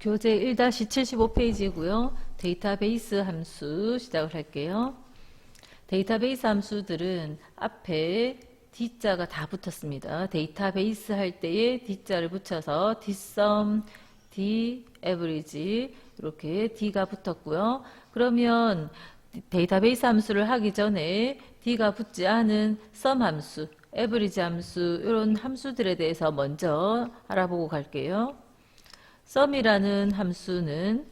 교재 1-75페이지고요. 데이터베이스 함수 시작을 할게요. 데이터베이스 함수들은 앞에 D자가 다 붙었습니다. 데이터베이스 할 때에 D자를 붙여서 Dsum, Daverage 이렇게 D가 붙었고요. 그러면 데이터베이스 함수를 하기 전에 D가 붙지 않은 sum 함수, average 함수 이런 함수들에 대해서 먼저 알아보고 갈게요. sum이라는 함수는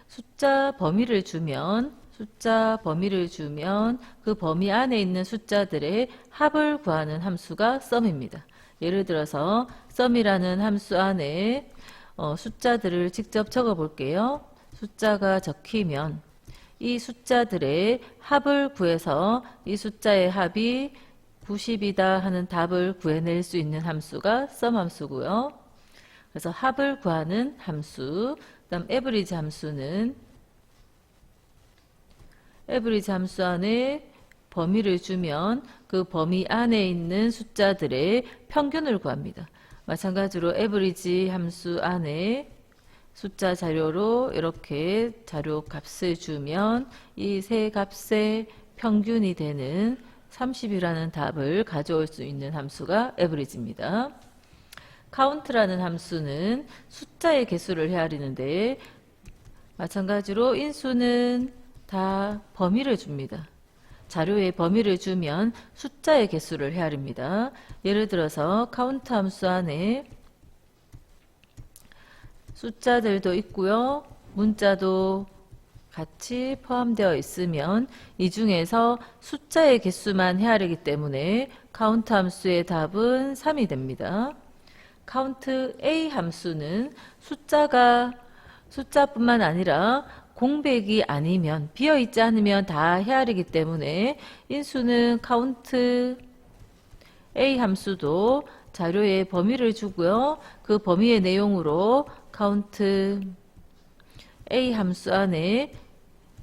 숫자 범위를 주면 그 범위 안에 있는 숫자들의 합을 구하는 함수가 sum입니다. 예를 들어서 sum이라는 함수 안에 숫자들을 직접 적어 볼게요. 숫자가 적히면 이 숫자들의 합을 구해서 이 숫자의 합이 90이다 하는 답을 구해낼 수 있는 함수가 sum 함수고요. 그래서 합을 구하는 함수, 그다음 average 함수는 average 함수 안에 범위를 주면 그 범위 안에 있는 숫자들의 평균을 구합니다. 마찬가지로 average 함수 안에 숫자 자료로 이렇게 자료 값을 주면 이 세 값의 평균이 되는 30이라는 답을 가져올 수 있는 함수가 average입니다. count라는 함수는 숫자의 개수를 헤아리는데 마찬가지로 인수는 다 범위를 줍니다. 자료에 범위를 주면 숫자의 개수를 헤아립니다. 예를 들어서 count 함수 안에 숫자들도 있고요. 문자도 같이 포함되어 있으면 이 중에서 숫자의 개수만 헤아리기 때문에 count 함수의 답은 3이 됩니다. count A 함수는 숫자뿐만 아니라 공백이 아니면 비어있지 않으면 다 헤아리기 때문에 인수는 count A 함수도 자료에 범위를 주고요. 그 범위의 내용으로 count A 함수 안에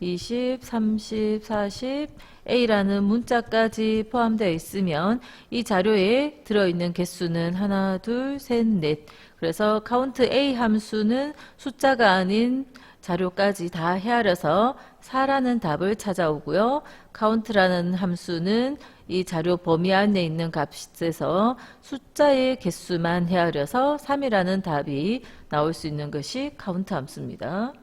20, 30, 40, A라는 문자까지 포함되어 있으면 이 자료에 들어있는 개수는 하나, 둘, 셋, 넷. 그래서 count A 함수는 숫자가 아닌 자료까지 다 헤아려서 4라는 답을 찾아오고요. count라는 함수는 이 자료 범위 안에 있는 값에서 숫자의 개수만 헤아려서 3이라는 답이 나올 수 있는 것이 count 함수입니다.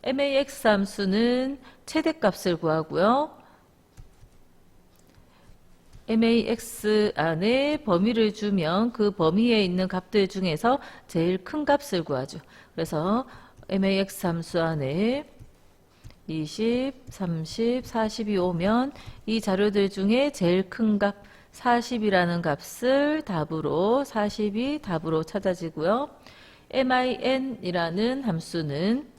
max 함수는 최대값을 구하고요. max 안에 범위를 주면 그 범위에 있는 값들 중에서 제일 큰 값을 구하죠. 그래서 max 함수 안에 20, 30, 40이 오면 이 자료들 중에 제일 큰 값 40이라는 값을 답으로 40이 답으로 찾아지고요. min이라는 함수는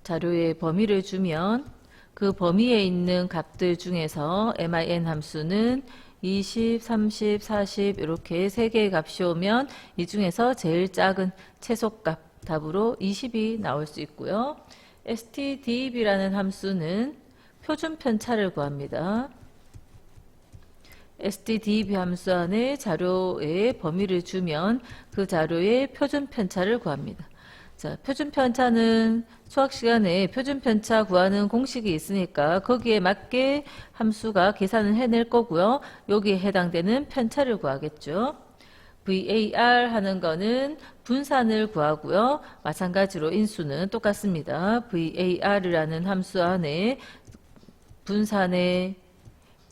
자료에 범위를 주면 그 범위에 있는 값들 중에서 min 함수는 20, 30, 40 이렇게 3개의 값이 오면 이 중에서 제일 작은 최소값 답으로 20이 나올 수 있고요. stdeb라는 함수는 표준 편차를 구합니다. stdeb 함수 안에 자료에 범위를 주면 그 자료의 표준 편차를 구합니다. 자, 표준 편차는 수학 시간에 표준 편차 구하는 공식이 있으니까 거기에 맞게 함수가 계산을 해낼 거고요. 여기에 해당되는 편차를 구하겠죠. var 하는 거는 분산을 구하고요. 마찬가지로 인수는 똑같습니다. var이라는 함수 안에 분산에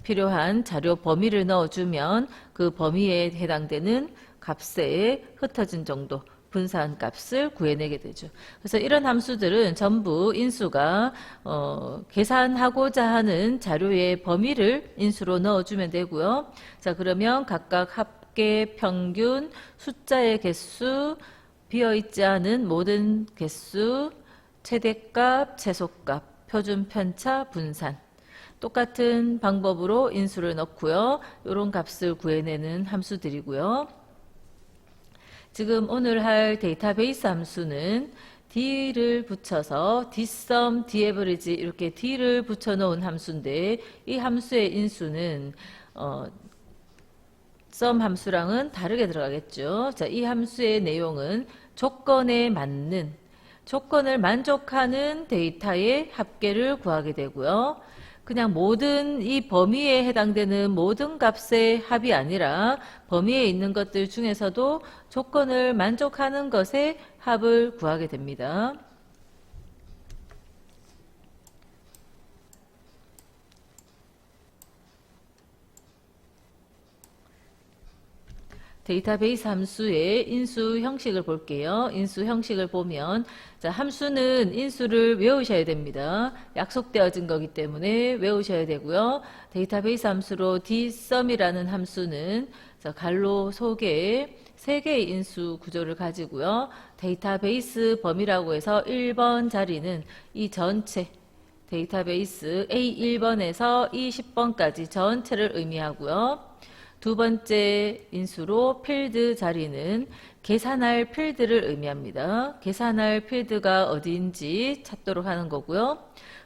필요한 자료 범위를 넣어주면 그 범위에 해당되는 값의 흩어진 정도 분산 값을 구해내게 되죠. 그래서 이런 함수들은 전부 인수가 계산하고자 하는 자료의 범위를 인수로 넣어주면 되고요. 자, 그러면 각각 합계, 평균, 숫자의 개수, 비어있지 않은 모든 개수, 최대값, 최소값, 표준 편차, 분산 똑같은 방법으로 인수를 넣고요. 이런 값을 구해내는 함수들이고요. 지금 오늘 할 데이터베이스 함수는 D를 붙여서 Dsum, Daverage 이렇게 D를 붙여 놓은 함수인데 이 함수의 인수는 뒷섬 함수랑은 다르게 들어가겠죠. 자, 이 함수의 내용은 조건에 맞는, 조건을 만족하는 데이터의 합계를 구하게 되고요. 그냥 모든 이 범위에 해당되는 모든 값의 합이 아니라 범위에 있는 것들 중에서도 조건을 만족하는 것의 합을 구하게 됩니다. 데이터베이스 함수의 인수 형식을 볼게요. 인수 형식을 보면 자, 함수는 인수를 외우셔야 됩니다. 약속되어진 거기 때문에 외우셔야 되고요. 데이터베이스 함수로 dsum이라는 함수는 자, 갈로 속에 3개의 인수 구조를 가지고요. 데이터베이스 범위라고 해서 1번 자리는 이 전체 데이터베이스 A1번에서 E10번까지 전체를 의미하고요. 두 번째 인수로 필드 자리는 계산할 필드를 의미합니다. 계산할 필드가 어디인지 찾도록 하는 거고요.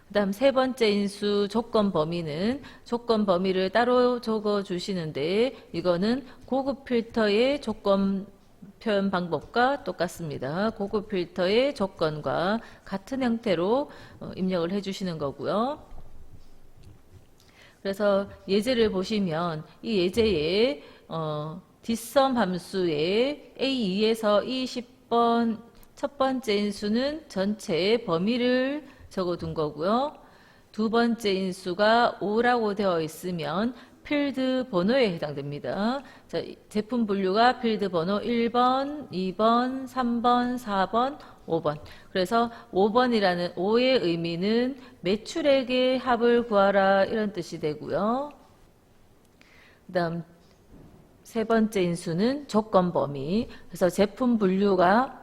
그 다음 세 번째 인수 조건 범위는 조건 범위를 따로 적어 주시는데 이거는 고급 필터의 조건 표현 방법과 똑같습니다. 고급 필터의 조건과 같은 형태로 입력을 해 주시는 거고요. 그래서 예제를 보시면 이 예제에 뒷섬 함수의 A2에서 E10번 첫 번째 인수는 전체의 범위를 적어둔 거고요. 두 번째 인수가 5라고 되어 있으면 필드 번호에 해당됩니다. 자, 제품 분류가 필드 번호 1번, 2번, 3번, 4번, 5번. 그래서 5번이라는 5의 의미는 매출액의 합을 구하라 이런 뜻이 되고요. 그 다음 세 번째 인수는 조건 범위. 그래서 제품 분류가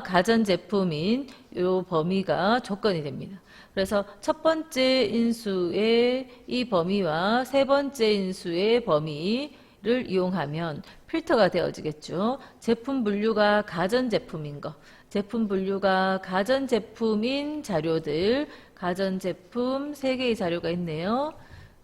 가전제품인 이 범위가 조건이 됩니다. 그래서 첫 번째 인수의 이 범위와 세 번째 인수의 범위를 이용하면 필터가 되어지겠죠. 제품 분류가 가전제품인 거, 제품 분류가 가전제품인 자료들, 가전제품 3개의 자료가 있네요.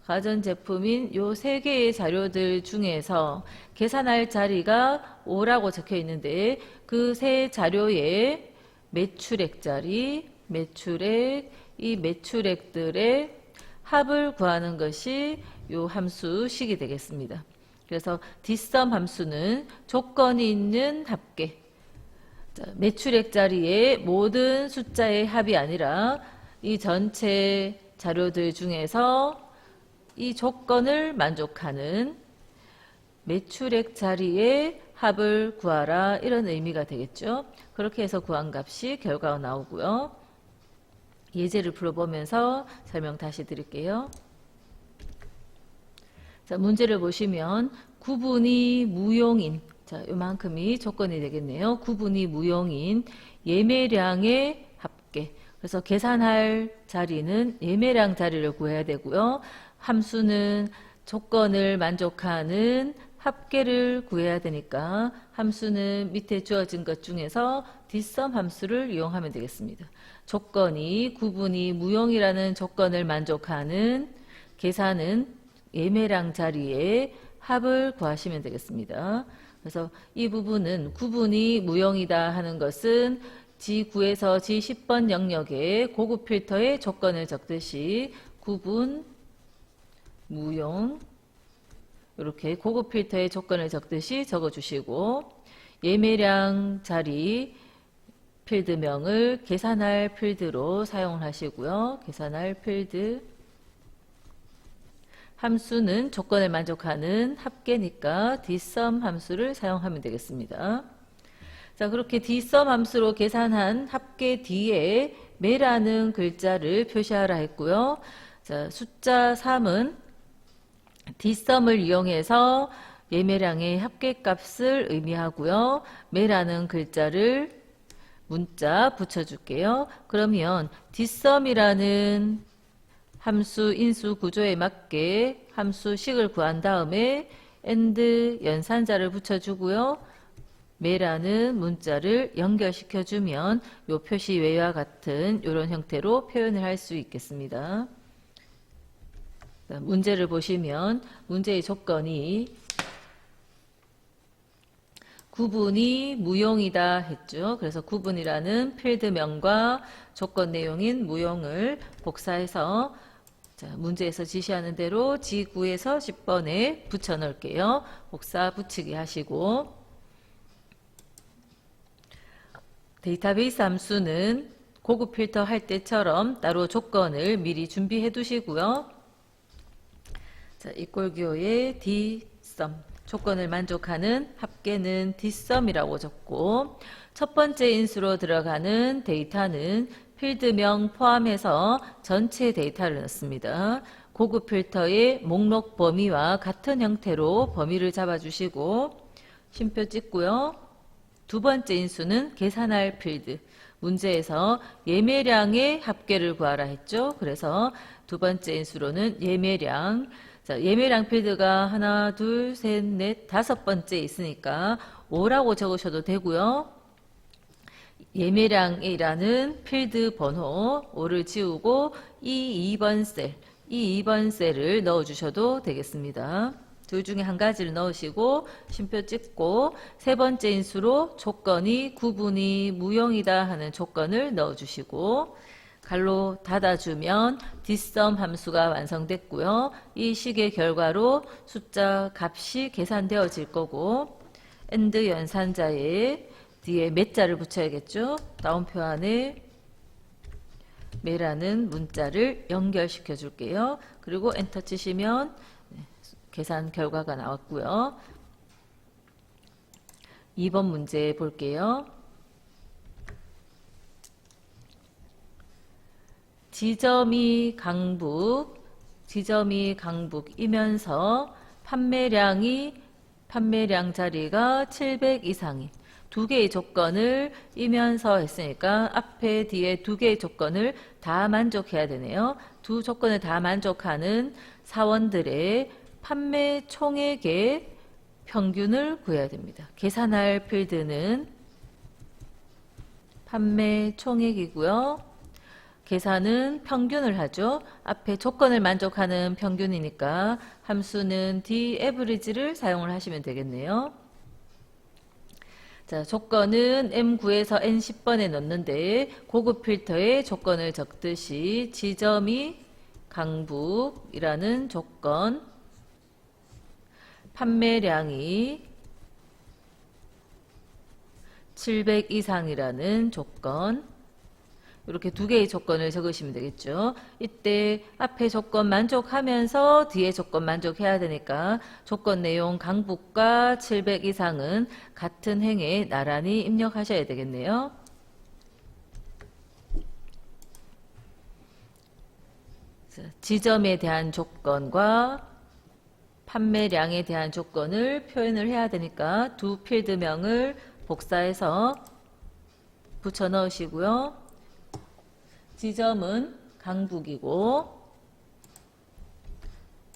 가전제품인 요 3개의 자료들 중에서 계산할 자리가 5라고 적혀 있는데 그 세 자료의 매출액 자리, 매출액, 이 매출액들의 합을 구하는 것이 요 함수식이 되겠습니다. 그래서 dsum 함수는 조건이 있는 합계, 매출액 자리의 모든 숫자의 합이 아니라 이 전체 자료들 중에서 이 조건을 만족하는 매출액 자리의 합을 구하라 이런 의미가 되겠죠. 그렇게 해서 구한 값이 결과가 나오고요. 예제를 풀어보면서 설명 다시 드릴게요. 자, 문제를 보시면 구분이 무용인, 자, 요만큼이 조건이 되겠네요. 구분이 무용인 예매량의 합계. 그래서 계산할 자리는 예매량 자리를 구해야 되고요. 함수는 조건을 만족하는 합계를 구해야 되니까 함수는 밑에 주어진 것 중에서 dsum 함수를 이용하면 되겠습니다. 조건이 구분이 무용이라는 조건을 만족하는 계산은 예매량 자리에 합을 구하시면 되겠습니다. 그래서 이 부분은 구분이 무용이다 하는 것은 G9에서 G10번 영역에 고급 필터의 조건을 적듯이 구분, 무용 이렇게 고급 필터의 조건을 적듯이 적어주시고 예매량 자리 필드명을 계산할 필드로 사용하시고요. 계산할 필드 함수는 조건을 만족하는 합계니까 dsum 함수를 사용하면 되겠습니다. 자, 그렇게 dsum 함수로 계산한 합계 뒤에 매라는 글자를 표시하라 했고요. 자, 숫자 3은 dsum을 이용해서 예매량의 합계값을 의미하고요. 매라는 글자를 문자 붙여줄게요. 그러면 dsum이라는 함수 인수 구조에 맞게 함수식을 구한 다음에 and 연산자를 붙여주고요. 매라는 문자를 연결시켜주면 요 표시 외와 같은 이런 형태로 표현을 할 수 있겠습니다. 문제를 보시면 문제의 조건이 구분이 무용이다 했죠. 그래서 구분이라는 필드명과 조건 내용인 무용을 복사해서 문제에서 지시하는 대로 G9에서 10번에 붙여 넣을게요. 복사 붙이기 하시고, 데이터베이스 함수는 고급 필터 할 때처럼 따로 조건을 미리 준비해 두시고요. 자, 이꼴 기호의 dsum, 조건을 만족하는 합계는 dsum이라고 적고, 첫 번째 인수로 들어가는 데이터는 필드명 포함해서 전체 데이터를 넣습니다. 고급 필터의 목록 범위와 같은 형태로 범위를 잡아주시고 쉼표 찍고요. 두 번째 인수는 계산할 필드. 문제에서 예매량의 합계를 구하라 했죠. 그래서 두 번째 인수로는 예매량. 자, 예매량 필드가 하나, 둘, 셋, 넷, 다섯 번째 있으니까 5라고 적으셔도 되고요. 예매량이라는 필드 번호 5를 지우고 이 2번 셀을 넣어주셔도 되겠습니다. 둘 중에 한 가지를 넣으시고 쉼표 찍고 세 번째 인수로 조건이 구분이 무용이다 하는 조건을 넣어주시고 갈로 닫아주면 dsum 함수가 완성됐고요. 이 식의 결과로 숫자 값이 계산되어질 거고 AND 연산자에 뒤에 몇 자를 붙여야겠죠. 다운표 안에 매라는 문자를 연결시켜 줄게요. 그리고 엔터 치시면 계산 결과가 나왔고요. 2번 문제 볼게요. 지점이 강북이면서 판매량 자리가 700 이상인 두 개의 조건을 이면서 했으니까 앞에 뒤에 두 개의 조건을 다 만족해야 되네요. 두 조건을 다 만족하는 사원들의 판매 총액의 평균을 구해야 됩니다. 계산할 필드는 판매 총액이고요. 계산은 평균을 하죠. 앞에 조건을 만족하는 평균이니까 함수는 daverage를 사용을 하시면 되겠네요. 자, 조건은 M9에서 N10번에 넣는데 고급 필터의 조건을 적듯이 지점이 강북이라는 조건, 판매량이 700 이상이라는 조건, 이렇게 두 개의 조건을 적으시면 되겠죠. 이때 앞에 조건 만족하면서 뒤에 조건 만족해야 되니까 조건 내용 강북과 700 이상은 같은 행에 나란히 입력하셔야 되겠네요. 지점에 대한 조건과 판매량에 대한 조건을 표현을 해야 되니까 두 필드명을 복사해서 붙여 넣으시고요. 지점은 강북이고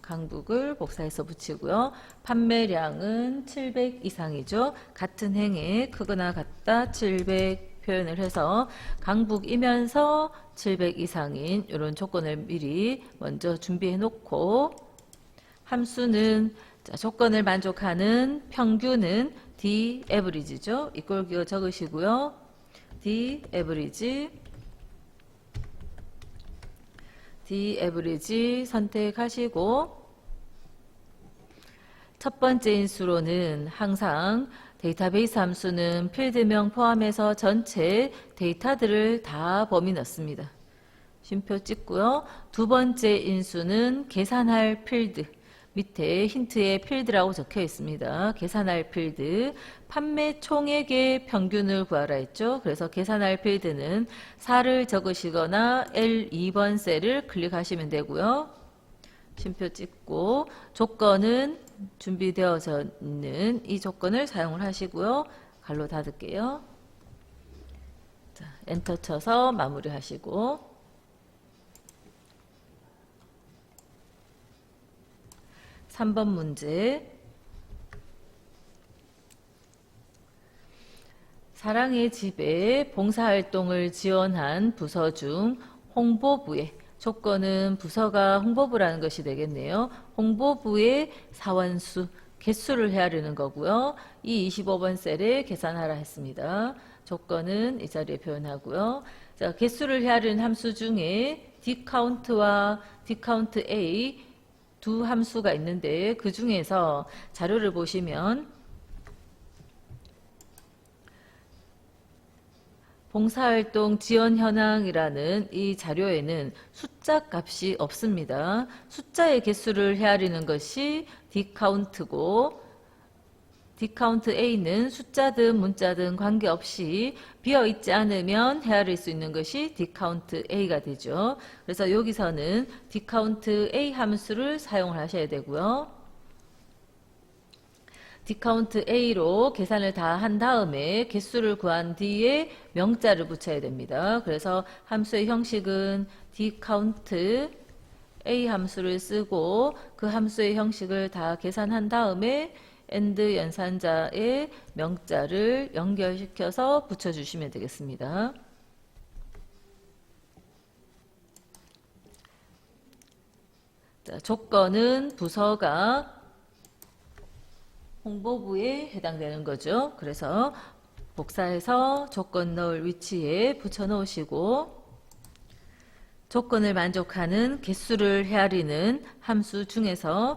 강북을 복사해서 붙이고요. 판매량은 700 이상이죠. 같은 행에 크거나 같다 700 표현을 해서 강북이면서 700 이상인 이런 조건을 미리 먼저 준비해 놓고 함수는 조건을 만족하는 평균은 daverage죠. 이꼴 기호 적으시고요. daverage 선택하시고 첫 번째 인수로는 항상 데이터베이스 함수는 필드명 포함해서 전체 데이터들을 다 범위 넣습니다. 쉼표 찍고요. 두 번째 인수는 계산할 필드, 밑에 힌트에 필드라고 적혀 있습니다. 계산할 필드, 판매 총액의 평균을 구하라 했죠. 그래서 계산할 필드는 4를 적으시거나 L2번 셀을 클릭하시면 되고요. 쉼표 찍고 조건은 준비되어져 있는 이 조건을 사용을 하시고요. 갈로 닫을게요. 자, 엔터 쳐서 마무리 하시고 3번 문제. 사랑의 집에 봉사활동을 지원한 부서 중 홍보부에 조건은 부서가 홍보부라는 것이 되겠네요. 홍보부의 사원수, 개수를 헤아리는 거고요. 이 25번 셀에 계산하라 했습니다. 조건은 이 자리에 표현하고요. 자, 개수를 헤아리는 함수 중에 dCount와 dCountA 두 함수가 있는데 그 중에서 자료를 보시면 봉사활동 지원 현황이라는 이 자료에는 숫자 값이 없습니다. 숫자의 개수를 헤아리는 것이 dCount고 dCountA는 숫자든 문자든 관계없이 비어있지 않으면 헤아릴 수 있는 것이 dCountA가 되죠. 그래서 여기서는 dCountA 함수를 사용을 하셔야 되고요. dCountA로 계산을 다 한 다음에 개수를 구한 뒤에 명자를 붙여야 됩니다. 그래서 함수의 형식은 dCountA 함수를 쓰고 그 함수의 형식을 다 계산한 다음에 AND 연산자의 명자를 연결시켜서 붙여주시면 되겠습니다. 자, 조건은 부서가 홍보부에 해당되는 거죠. 그래서 복사해서 조건 넣을 위치에 붙여 놓으시고 조건을 만족하는 개수를 헤아리는 함수 중에서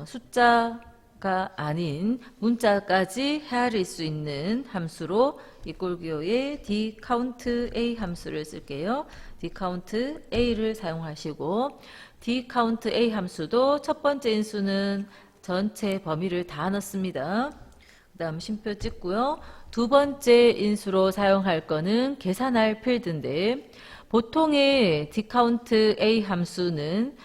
숫자가 아닌 문자까지 헤아릴 수 있는 함수로 이꼴기호의 dCountA 함수를 쓸게요. dCountA를 사용하시고 dCountA 함수도 첫 번째 인수는 전체 범위를 다 넣습니다. 그 다음 쉼표 찍고요. 두 번째 인수로 사용할 거는 계산할 필드인데 보통의 dCountA 함수는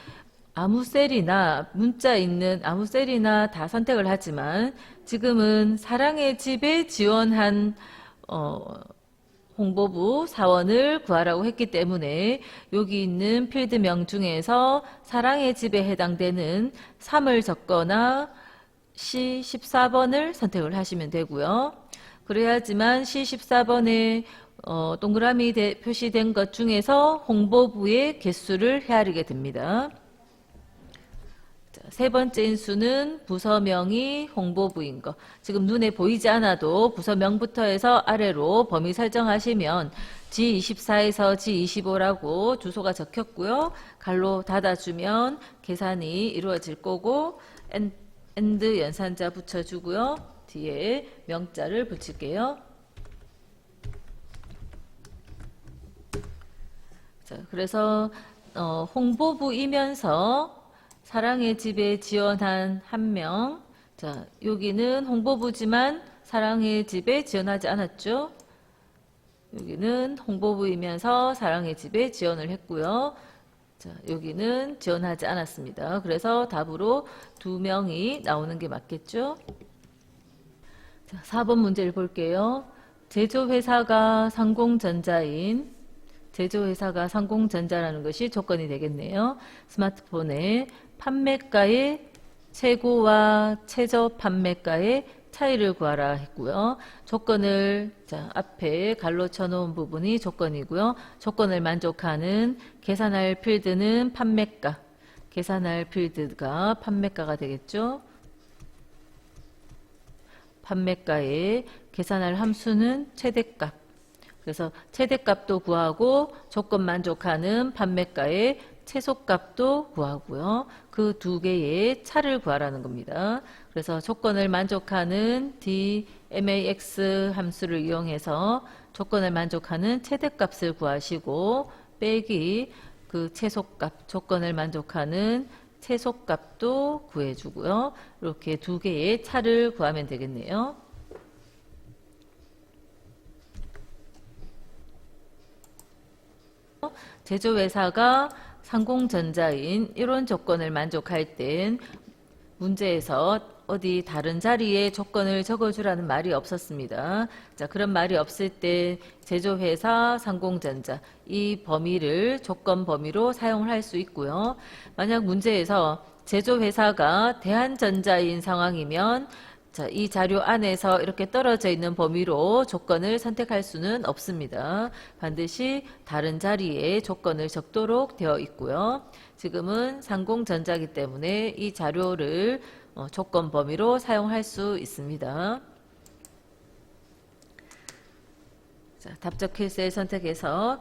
아무 셀이나 문자 있는 아무 셀이나 다 선택을 하지만 지금은 사랑의 집에 지원한 홍보부 사원을 구하라고 했기 때문에 여기 있는 필드명 중에서 사랑의 집에 해당되는 3을 적거나 C14번을 선택을 하시면 되고요. 그래야지만 C14번에 동그라미 표시된 것 중에서 홍보부의 개수를 헤아리게 됩니다. 세 번째 인수는 부서명이 홍보부인 거. 지금 눈에 보이지 않아도 부서명부터 해서 아래로 범위 설정하시면 G24에서 G25라고 주소가 적혔고요. 갈로 닫아주면 계산이 이루어질 거고 AND 연산자 붙여주고요. 뒤에 명자를 붙일게요. 자, 그래서 홍보부이면서 사랑의 집에 지원한 1명. 자, 여기는 홍보부지만 사랑의 집에 지원하지 않았죠. 여기는 홍보부이면서 사랑의 집에 지원을 했고요. 자, 여기는 지원하지 않았습니다. 그래서 답으로 2명이 나오는 게 맞겠죠. 자, 4번 문제를 볼게요. 제조회사가 상공전자라는 것이 조건이 되겠네요. 스마트폰의 판매가의 최고와 최저 판매가의 차이를 구하라 했고요. 조건을 앞에 갈로 쳐놓은 부분이 조건이고요. 조건을 만족하는 계산할 필드는 판매가. 계산할 필드가 판매가가 되겠죠. 판매가의 계산할 함수는 최대값. 그래서 최대값도 구하고 조건 만족하는 판매가의 최소값도 구하고요. 그 두 개의 차를 구하라는 겁니다. 그래서 조건을 만족하는 dmax 함수를 이용해서 조건을 만족하는 최대값을 구하시고 빼기 그 최소값, 조건을 만족하는 최소값도 구해주고요. 이렇게 두 개의 차를 구하면 되겠네요. 제조회사가 상공전자인 이런 조건을 만족할 땐 문제에서 어디 다른 자리에 조건을 적어주라는 말이 없었습니다. 자, 그런 말이 없을 때 제조회사, 상공전자 이 범위를 조건 범위로 사용을 할 수 있고요. 만약 문제에서 제조회사가 대한전자인 상황이면 자, 이 자료 안에서 이렇게 떨어져 있는 범위로 조건을 선택할 수는 없습니다. 반드시 다른 자리에 조건을 적도록 되어 있고요. 지금은 상공전자이기 때문에 이 자료를 조건 범위로 사용할 수 있습니다. 자, 답적 킬셀 선택해서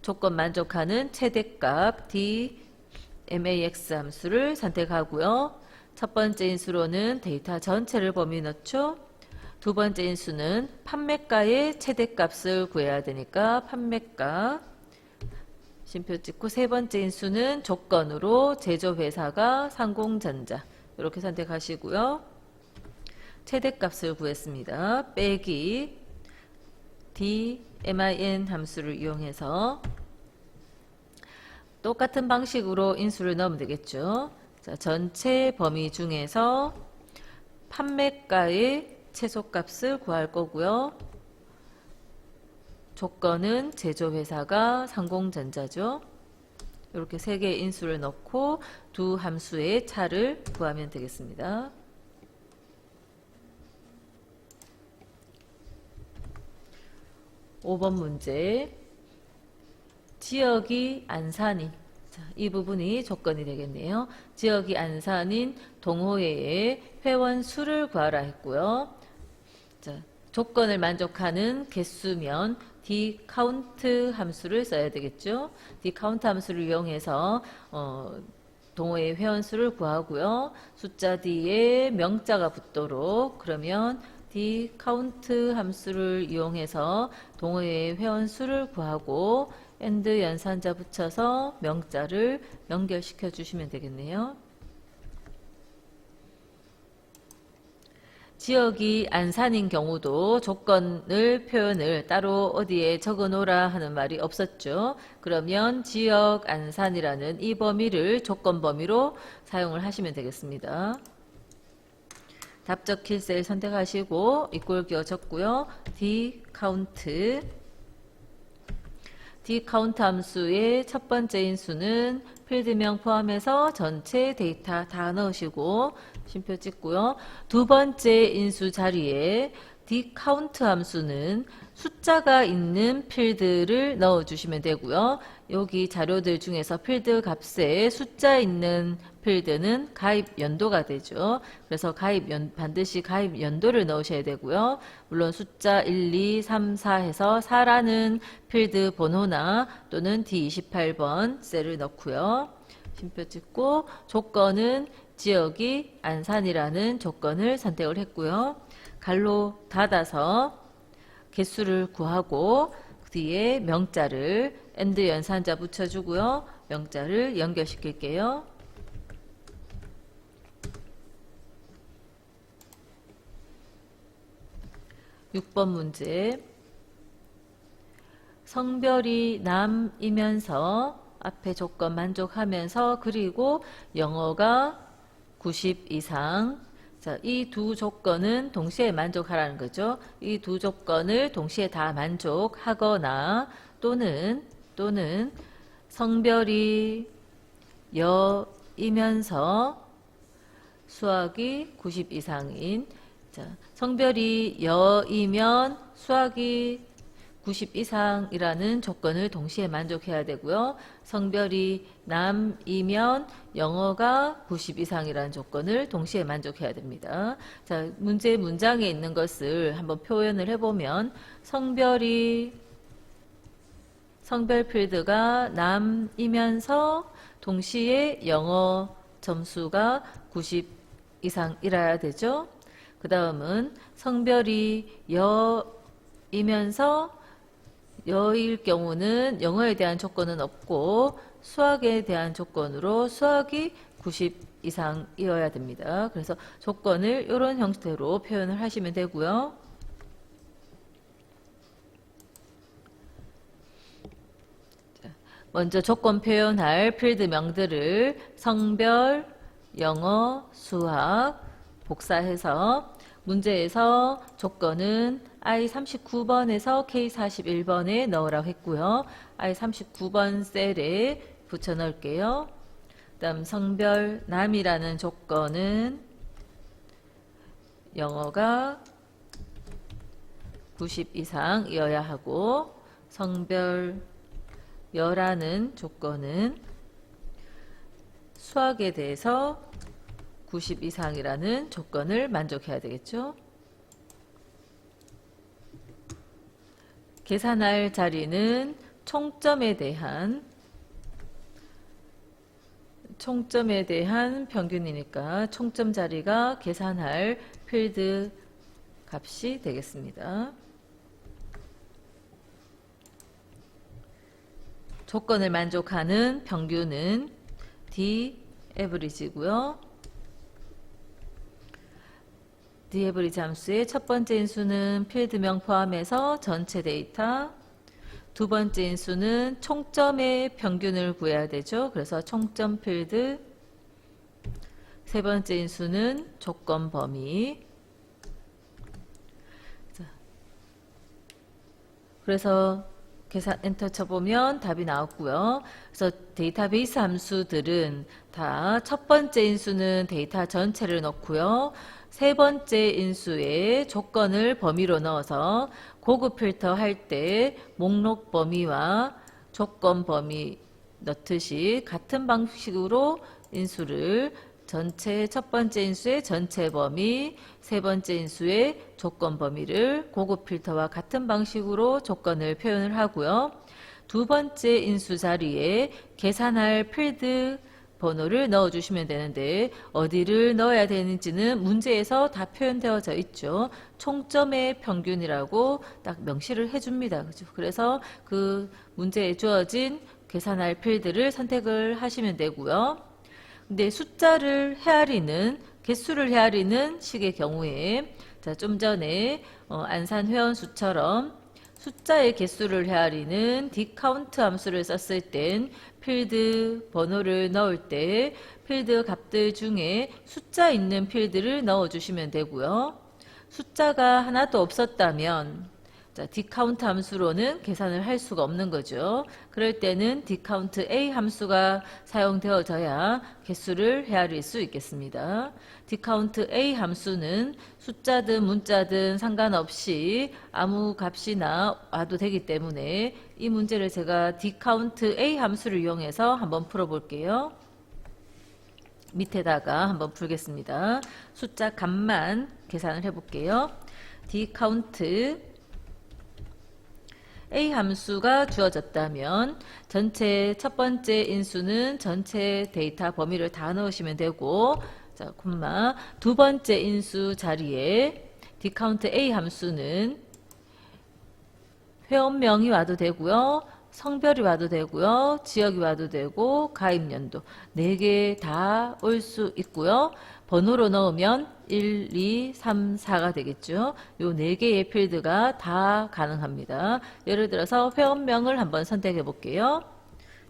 조건 만족하는 최대값 DMAX 함수를 선택하고요. 첫 번째 인수로는 데이터 전체를 범위 넣죠. 두 번째 인수는 판매가의 최대값을 구해야 되니까 판매가 쉼표 찍고, 세 번째 인수는 조건으로 제조회사가 상공전자 이렇게 선택하시고요. 최대값을 구했습니다. 빼기 DMIN 함수를 이용해서 똑같은 방식으로 인수를 넣으면 되겠죠. 자, 전체 범위 중에서 판매가의 최소값을 구할 거고요. 조건은 제조회사가 상공전자죠. 이렇게 세 개의 인수를 넣고 두 함수의 차를 구하면 되겠습니다. 5번 문제. 지역이 안산인, 자, 이 부분이 조건이 되겠네요. 지역이 안산인 동호회의 회원 수를 구하라 했고요. 자, 조건을 만족하는 개수면 dCount 함수를 써야 되겠죠. dCount 함수를 이용해서 동호회 회원 수를 구하고요. 숫자 뒤에 명자가 붙도록, 그러면 dCount 함수를 이용해서 동호회 회원 수를 구하고 AND 연산자 붙여서 명자를 연결시켜 주시면 되겠네요. 지역이 안산인 경우도 조건을 표현을 따로 어디에 적어 놓으라 하는 말이 없었죠. 그러면 지역 안산이라는 이 범위를 조건 범위로 사용을 하시면 되겠습니다. 답적 킬셀 선택하시고 이꼴 기어 적고요. dCount 함수의 첫 번째 인수는 필드명 포함해서 전체 데이터 다 넣으시고 쉼표 찍고요. 두 번째 인수 자리에 dCount 함수는 숫자가 있는 필드를 넣어주시면 되고요. 여기 자료들 중에서 필드 값에 숫자 있는 필드는 가입 연도가 되죠. 그래서 반드시 가입 연도를 넣으셔야 되고요. 물론 숫자 1, 2, 3, 4 해서 4라는 필드 번호나 또는 D28번 셀을 넣고요. 쉼표 찍고 조건은 지역이 안산이라는 조건을 선택을 했고요. 갈로 닫아서 개수를 구하고 뒤에 명자를 AND 연산자 붙여주고요. 명자를 연결시킬게요. (6번) 문제. 성별이 남이면서 앞에 조건 만족하면서 그리고 영어가 90 이상. 자, 이 두 조건은 동시에 만족하라는 거죠. 이 두 조건을 동시에 다 만족하거나 또는 성별이 여이면서 수학이 90 이상인. 자, 성별이 여이면 수학이 90 이상이라는 조건을 동시에 만족해야 되고요. 성별이 남이면 영어가 90 이상이라는 조건을 동시에 만족해야 됩니다. 자, 문제 문장에 있는 것을 한번 표현을 해보면 성별 필드가 남이면서 동시에 영어 점수가 90 이상이라야 되죠. 그 다음은 성별이 여이면서 여일 경우는 영어에 대한 조건은 없고 수학에 대한 조건으로 수학이 90 이상이어야 됩니다. 그래서 조건을 이런 형태로 표현을 하시면 되고요. 먼저 조건 표현할 필드명들을 성별, 영어, 수학 복사해서 문제에서 조건은 I39번에서 K41번에 넣으라고 했고요. I39번 셀에 붙여 넣을게요. 그 다음 성별 남이라는 조건은 영어가 90 이상이어야 하고 성별여라는 조건은 수학에 대해서 90 이상이라는 조건을 만족해야 되겠죠. 계산할 자리는 총점에 대한 평균이니까 총점 자리가 계산할 필드 값이 되겠습니다. 조건을 만족하는 평균은 D average이고요. D average 함수의 첫 번째 인수는 필드명 포함해서 전체 데이터, 두 번째 인수는 총점의 평균을 구해야 되죠. 그래서 총점 필드, 세 번째 인수는 조건 범위. 그래서 계산 엔터 쳐보면 답이 나왔고요. 그래서 데이터베이스 함수들은 다 첫 번째 인수는 데이터 전체를 넣고요. 세 번째 인수에 조건을 범위로 넣어서 고급 필터 할 때 목록 범위와 조건 범위 넣듯이 같은 방식으로 인수를 전체 첫 번째 인수의 전체 범위, 세 번째 인수의 조건 범위를 고급 필터와 같은 방식으로 조건을 표현을 하고요. 두 번째 인수 자리에 계산할 필드 번호를 넣어주시면 되는데 어디를 넣어야 되는지는 문제에서 다 표현되어져 있죠. 총점의 평균이라고 딱 명시를 해줍니다. 그죠? 그래서 그 문제에 주어진 계산할 필드를 선택을 하시면 되고요. 근데 숫자를 헤아리는 개수를 헤아리는 식의 경우에 좀 전에 안산 회원수처럼 숫자의 개수를 헤아리는 dcount 함수를 썼을 땐 필드 번호를 넣을 때 필드 값들 중에 숫자 있는 필드를 넣어주시면 되고요. 숫자가 하나도 없었다면 dcount 함수로는 계산을 할 수가 없는 거죠. 그럴 때는 dcount A 함수가 사용되어져야 개수를 헤아릴 수 있겠습니다. dcount A 함수는 숫자든 문자든 상관없이 아무 값이나 와도 되기 때문에 이 문제를 제가 dcount A 함수를 이용해서 한번 풀어볼게요. 밑에다가 한번 풀겠습니다. 숫자 값만 계산을 해볼게요. dcount A 함수가 주어졌다면 전체 첫 번째 인수는 전체 데이터 범위를 다 넣으시면 되고 자, 콤마 두 번째 인수 자리에 dcount A 함수는 회원명이 와도 되고요. 성별이 와도 되고요. 지역이 와도 되고 가입연도 4개 다 올 수 있고요. 번호로 넣으면 1, 2, 3, 4가 되겠죠. 요 4개의 필드가 다 가능합니다. 예를 들어서 회원명을 한번 선택해 볼게요.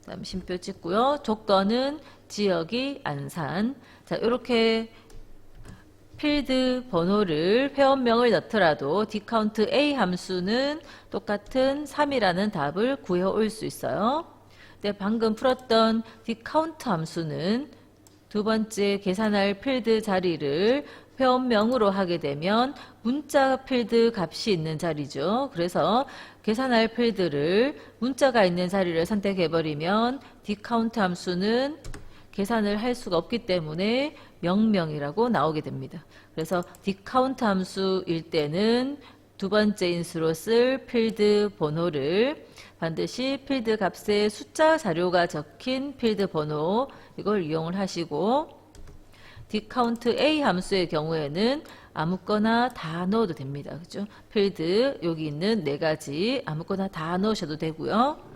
다음 심표 찍고요. 조건은 지역이 안산. 자, 이렇게 필드 번호를 회원명을 넣더라도 dcount A 함수는 똑같은 3이라는 답을 구해올 수 있어요. 근데 방금 풀었던 dcount 함수는 두 번째 계산할 필드 자리를 회원명으로 하게 되면 문자 필드 값이 있는 자리죠. 그래서 계산할 필드를 문자가 있는 자리를 선택해버리면 dcount 함수는 계산을 할 수가 없기 때문에 명명이라고 나오게 됩니다. 그래서 dcount 함수일 때는 두 번째 인수로 쓸 필드 번호를 반드시 필드 값에 숫자 자료가 적힌 필드 번호 이걸 이용을 하시고 dcount A 함수의 경우에는 아무거나 다 넣어도 됩니다. 그죠? 필드 여기 있는 4가지 아무거나 다 넣으셔도 되고요.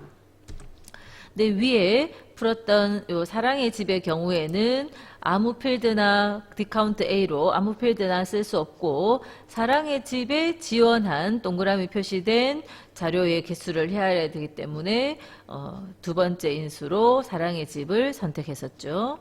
근데 위에 풀었던 요 사랑의 집의 경우에는 아무 필드나 dcount A로 아무 필드나 쓸 수 없고 사랑의 집에 지원한 동그라미 표시된 자료의 개수를 헤아려야 되기 때문에 두 번째 인수로 사랑의 집을 선택했었죠.